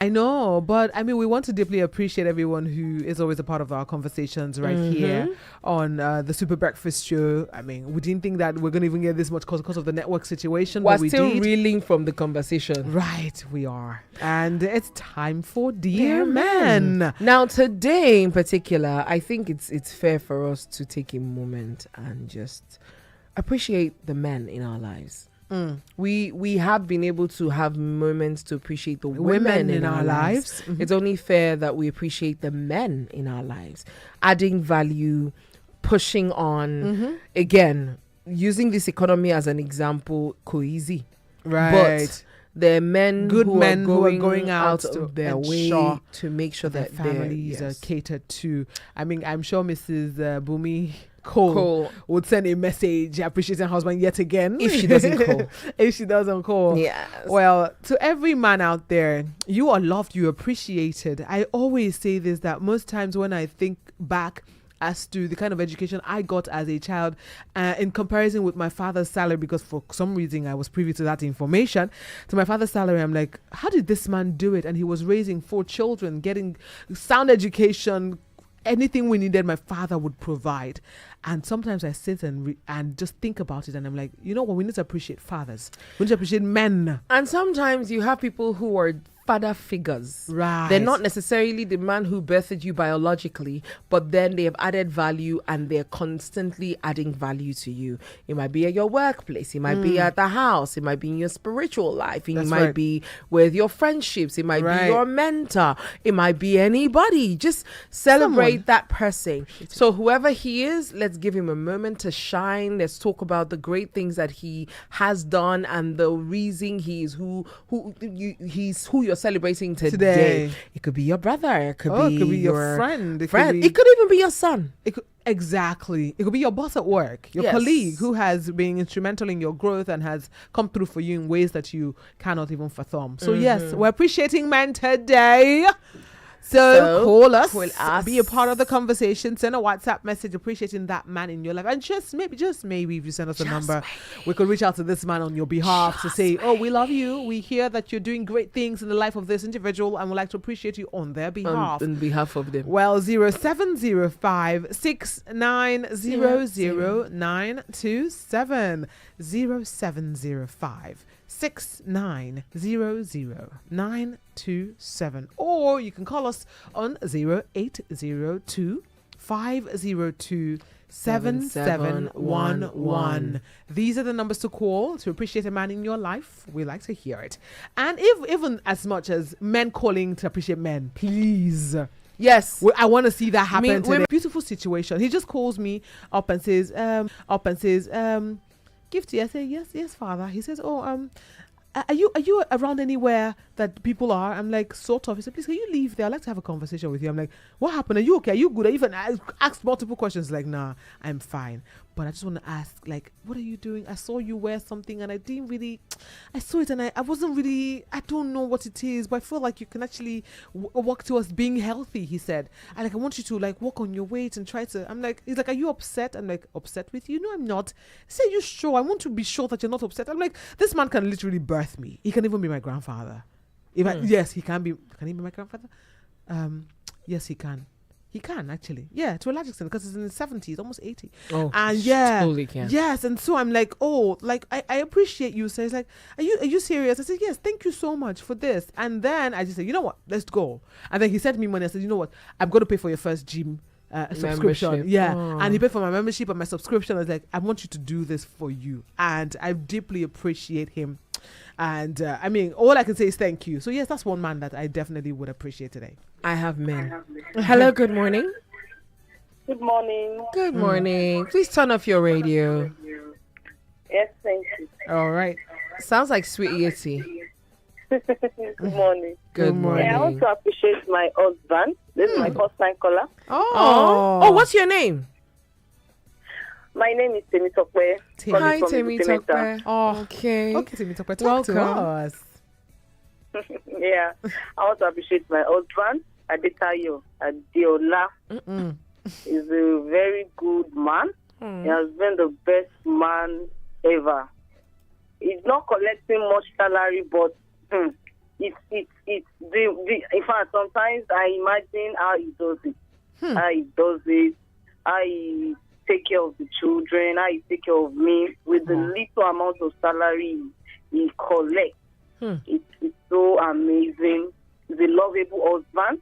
I know, but I mean, we want to deeply appreciate everyone who is always a part of our conversations right here on the Super Breakfast Show. I mean, we didn't think that we're going to even get this much because of the network situation. We're but we still did. reeling from the conversation. Right, we are. And it's time for Dear Men. Now, today in particular, I think it's fair for us to take a moment and just appreciate the men in our lives. We have been able to have moments to appreciate the women in our lives. It's only fair that we appreciate the men in our lives, adding value, pushing on. Again, using this economy as an example, cozy. Right. But there are men, good who men are who are going out of their way ensure to make sure that that families are catered to. I mean, I'm sure Mrs. Bumi Cole would send a message appreciating her husband yet again if she doesn't call. If she doesn't call. Yes. Well, to every man out there, you are loved, you're appreciated. I always say this, that most times when I think back as to the kind of education I got as a child in comparison with my father's salary, because for some reason I was privy to that information, to my father's salary, I'm like, how did this man do it? And he was raising 4 children, getting sound education, anything we needed, my father would provide. And sometimes I sit and just think about it, and I'm like, you know what, we need to appreciate fathers, we need to appreciate men. And sometimes you have people who are father figures. Right. They're not necessarily the man who birthed you biologically, but then they have added value and they're constantly adding value to you. It might be at your workplace, it might be at the house, it might be in your spiritual life, it might be with your friendships, it might be your mentor, it might be anybody. Just celebrate that person. So whoever he is, let's give him a moment to shine. Let's talk about the great things that he has done and the reason he's who you're celebrating today. It could be your brother, it could be your friend, it could even be your son. Exactly. It could be your boss at work, your colleague who has been instrumental in your growth and has come through for you in ways that you cannot even fathom. So yes, we're appreciating men today. So call us, be a part of the conversation, send a WhatsApp message appreciating that man in your life. And just maybe if you send us a number, we could reach out to this man on your behalf to say, oh, we love you. We hear that you're doing great things in the life of this individual and would like to appreciate you on their behalf. On behalf of them. Well, 0705 6900927. 0705 6900927, or you can call us on 0802 502 7711. These are the numbers to call to appreciate a man in your life. We like to hear it. And if even as much as men calling to appreciate men, please. Yes, I want to see that happen today. Beautiful situation. He just calls me up and says, Gifty. I say, yes, father. He says, are you around anywhere that people are? I'm like, sort of. He said, please, can you leave there? I'd like to have a conversation with you. I'm like, what happened? Are you okay? Are you good? I even asked multiple questions. Like, nah, I'm fine. But I just want to ask, like, what are you doing? I saw you wear something and I saw it and I wasn't really, I don't know what it is, but I feel like you can actually work towards being healthy, he said. I want you to like work on your weight and try to, I'm like, he's like, are you upset? I'm like, upset with you? No, I'm not. He said, you sure? I want to be sure that you're not upset. I'm like, this man can literally birth me. He can even be my grandfather. Yes, he can be. Can he be my grandfather? Yes, he can. He can actually, to a large extent, because he's in his 70s, almost 80. Oh, and totally can. Yes, and so I'm like, oh, like I appreciate you. So he's like, are you serious? I said, yes, thank you so much for this. And then I just said, you know what, let's go. And then he sent me money. I said, you know what, I'm going to pay for your first gym subscription. Membership. And he paid for my membership and my subscription. I was like, I want you to do this for you, and I deeply appreciate him. And I mean, all I can say is thank you. So yes, that's one man that I definitely would appreciate today. I have men. Hello, good morning. Good morning. Good morning. Please turn off your radio. Yes, thank you. All right. Sounds like Sweet Yeti. Good morning. Good morning. I want to appreciate my husband. This is my first time caller. Oh, what's your name? My name is Temitope. Hi, Temitope. Oh, okay. Okay, Temitope. Talk to us. Yeah. I want to appreciate my husband, Adetayo Adeola. He's a very good man. He has been the best man ever. He's not collecting much salary, but in fact, sometimes I imagine how he does it. How he take care of the children, how he take care of me with the little amount of salary he collects. It's so amazing. He's a lovable husband.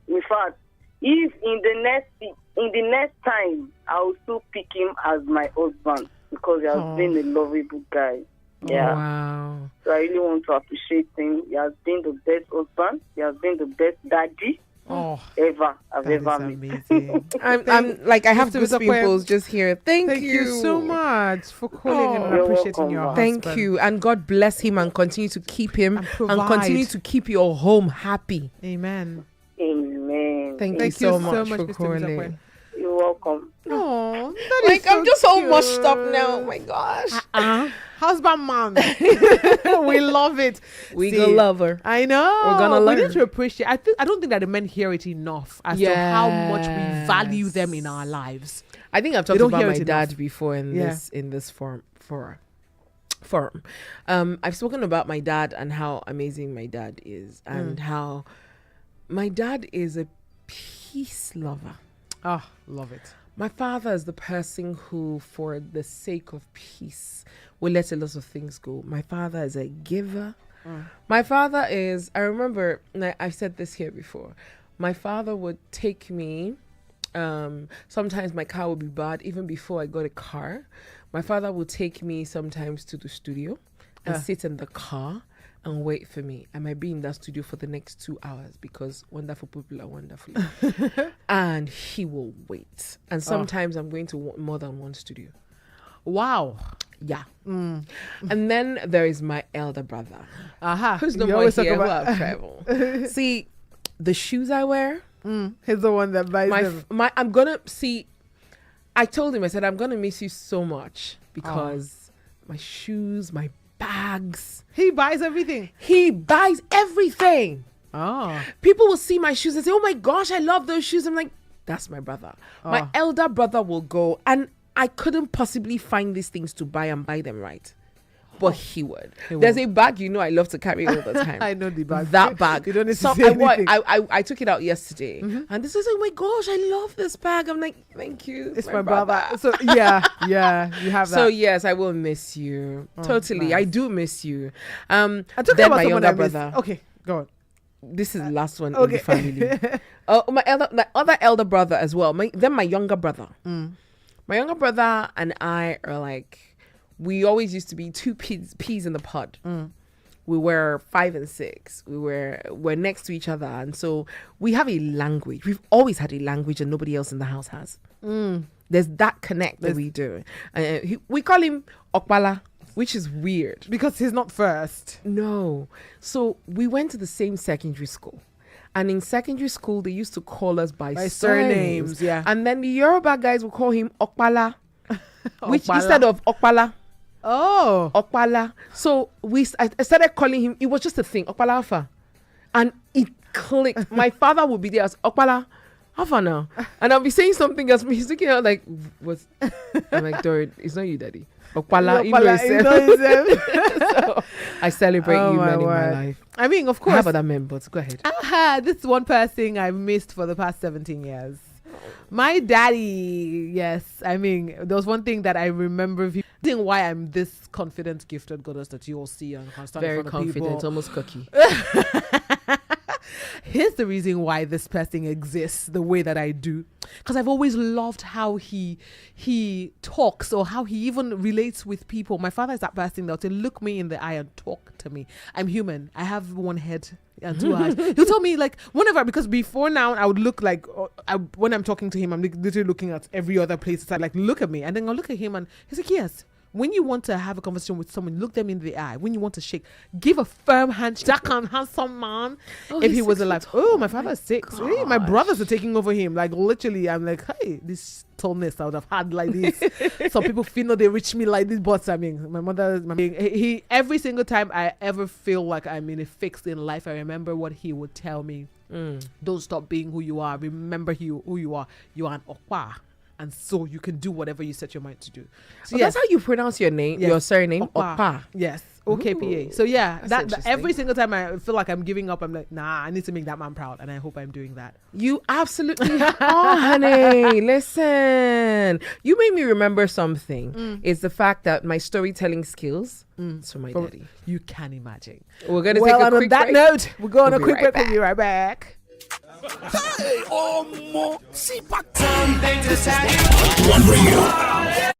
In fact, if in the next time, I will still pick him as my husband because he has been a lovable guy. Yeah. Wow. So I really want to appreciate him. He has been the best husband. He has been the best daddy I've ever met. Amazing. I'm like, I have to Mr. pimples just here. Thank you so much for calling and You're appreciating welcome, your ma. husband. Thank you. And God bless him and continue to keep him and provide. continue to keep your home happy. Amen. Amen. Thank you Thank so you much so for much, Mr. calling. Mizakwe. You're welcome. Oh, Like, I'm just so mushed up now. Oh my gosh. Husband man. We love it. We See, gonna love her. I know. We're gonna We need learn. to appreciate. I don't think that the men hear it enough as to how much we value them in our lives. I think I've talked don't about hear my it dad enough. before in Yeah. this forum. I've spoken about my dad and how amazing my dad is and how my dad is a peace lover. Oh, love it. My father is the person who, for the sake of peace, will let a lot of things go. My father is a giver. My father is, I remember, and I've said this here before, my father would take me, sometimes my car would be bad, even before I got a car. My father would take me sometimes to the studio and sit in the car and wait for me. I might be in that studio for the next 2 hours because wonderful people are wonderful. And he will wait. And sometimes I'm going to more than one studio. Wow. Yeah. And then there is my elder brother. Who's no You more always talk here who about- have travel. See, the shoes I wear, He's the one that buys them. I'm gonna see. I told him, I said, I'm gonna miss you so much because my shoes, my bags. He buys everything. He buys everything. Oh. People will see my shoes and say, oh my gosh, I love those shoes. I'm like, that's my brother. My Oh. elder brother will go, and I couldn't possibly find these things to buy and buy them right. But he would. There's a bag, I love to carry all the time. I know the bag. That bag. You don't need to So say anything. I took it out yesterday. And this is, oh my gosh, I love this bag. I'm like, thank you. It's my brother. So yeah, you have that. So yes, I will miss you. Totally. nice. I do miss you. I'm talking then about my someone younger I miss. brother. Okay, go on. This is the last one in Okay. the family. My other elder brother as well. Then my younger brother. My younger brother and I are like, we always used to be two peas in the pod. We were 5 and 6. We're next to each other, and so we have a language. We've always had a language, and nobody else in the house has. There's that connect that we do. We call him Okpala, which is weird. Because he's not first. No. So we went to the same secondary school. And in secondary school, they used to call us by surnames. Yeah. And then the Yoruba guys would call him Okpala, which Okpala. instead of Okpala, Oh. Okpala. So I started calling him, it was just a thing, Okpala Alpha. And it clicked. My father would be there as Okpala Alpha now. And I'll be saying something else. He's looking at like, what? I'm like, Dory, it's not you, daddy. Okpala, you know yourself. So I celebrate Oh, you, my man, in my word. life. I mean, of I course. have other members. Go ahead. This is one person I've missed for the past 17 years. My daddy, yes. I mean, there was one thing that I remember. Reason why I'm this confident, gifted goddess that you all see and can stand in Very front of confident, people. almost cocky. Here's the reason why this person exists the way that I do, because I've always loved how he talks or how he even relates with people. My father is that person that'll say, look me in the eye and talk to me. I'm human. I have one head and 2 eyes. He'll tell me like whenever, because before now I would look like when I'm talking to him, I'm literally looking at every other place. It's like look at me, and then I'll look at him and he's like, yes. When you want to have a conversation with someone, look them in the eye. When you want to shake, give a firm handshake. That can handsome man. If he was alive. Oh, my father's 6. Hey, my brothers are taking over him. Like literally, I'm like, hey, this tallness I would have had like this. Some people feel they reach me like this, but I mean, my mother, he every single time I ever feel like I'm in a fix in life, I remember what he would tell me. Don't stop being who you are. Remember who you are. You are an Okwa. And so you can do whatever you set your mind to do. So That's how you pronounce your name, Yes. your surname, Okpa. Okpa. Yes. Okay, PA. So yeah, That's that interesting. every single time I feel like I'm giving up, I'm like, nah, I need to make that man proud, and I hope I'm doing that. You absolutely are, honey. Listen, you made me remember something. It's the fact that my storytelling skills is from my daddy. You can imagine. We're gonna Well, take a and on quick that break. note, we're going We'll a be quick right break. We'll be right back. Hey, oh, see back something to tell you. One radio.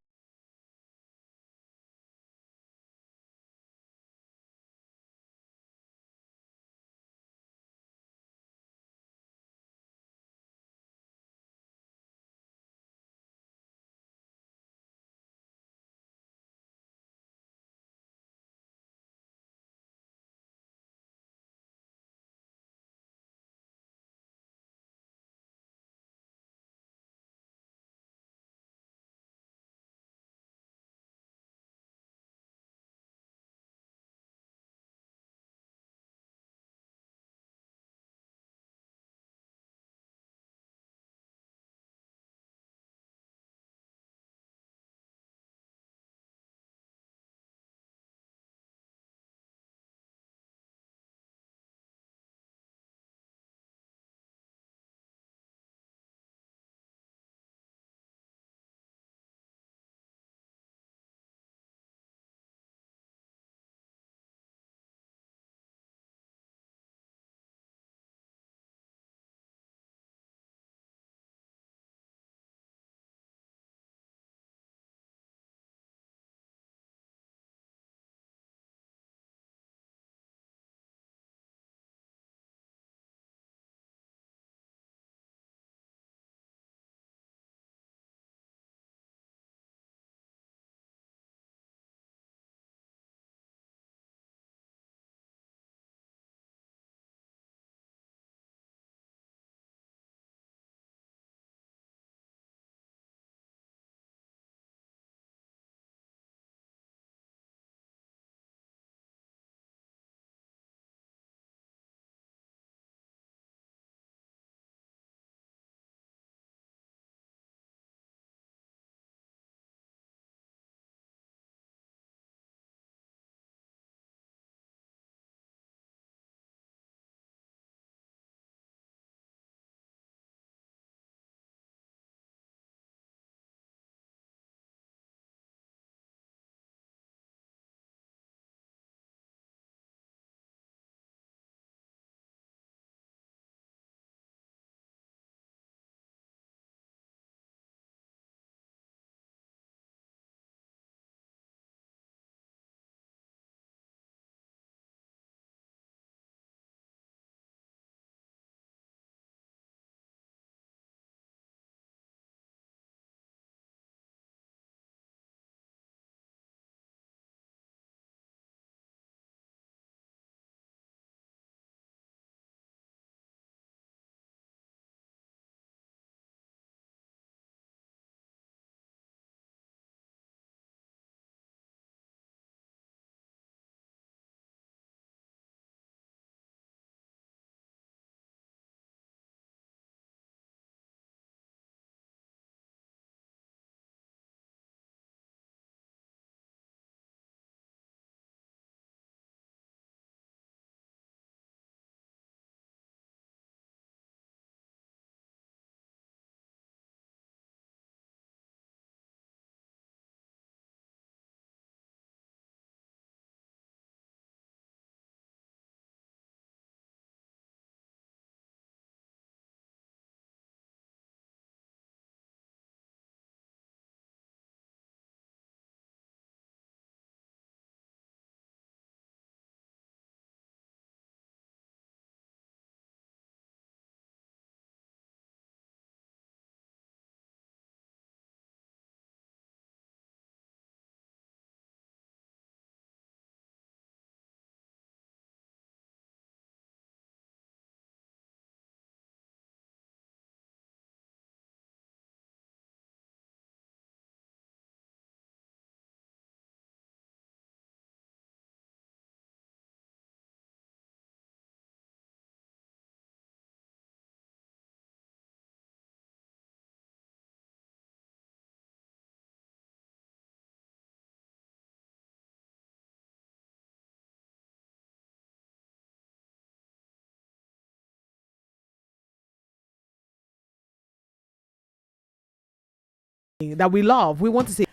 that we love. We want to say